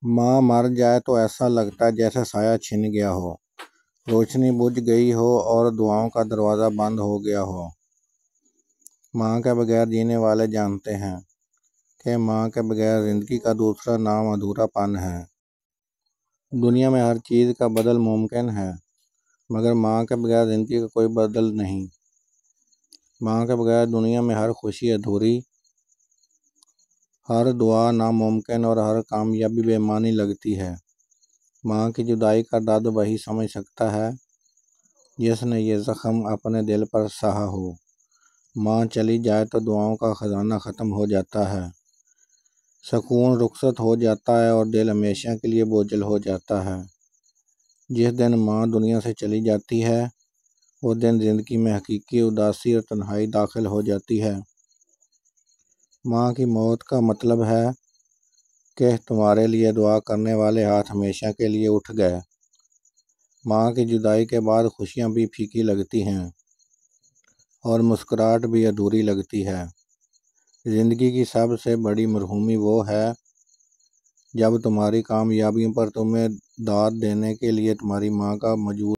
ماں مر جائے تو ایسا لگتا ہے جیسے سایہ چھن گیا ہو، روشنی بجھ گئی ہو اور دعاؤں کا دروازہ بند ہو گیا ہو۔ ماں کے بغیر جینے والے جانتے ہیں کہ ماں کے بغیر زندگی کا دوسرا نام ادھورا پن ہے۔ دنیا میں ہر چیز کا بدل ممکن ہے، مگر ماں کے بغیر زندگی کا کوئی بدل نہیں۔ ماں کے بغیر دنیا میں ہر خوشی ادھوری، ہر دعا ناممکن اور ہر کامیابی بے معنی لگتی ہے۔ ماں کی جدائی کا درد وہی سمجھ سکتا ہے جس نے یہ زخم اپنے دل پر سہا ہو۔ ماں چلی جائے تو دعاؤں کا خزانہ ختم ہو جاتا ہے، سکون رخصت ہو جاتا ہے اور دل ہمیشہ کے لیے بوجھل ہو جاتا ہے۔ جس دن ماں دنیا سے چلی جاتی ہے، اس دن زندگی میں حقیقی اداسی اور تنہائی داخل ہو جاتی ہے۔ ماں کی موت کا مطلب ہے کہ تمہارے لیے دعا کرنے والے ہاتھ ہمیشہ کے لیے اٹھ گئے۔ ماں کی جدائی کے بعد خوشیاں بھی پھیکی لگتی ہیں اور مسکراہٹ بھی ادھوری لگتی ہے۔ زندگی کی سب سے بڑی مرحومی وہ ہے جب تمہاری کامیابیوں پر تمہیں داد دینے کے لیے تمہاری ماں کا موجود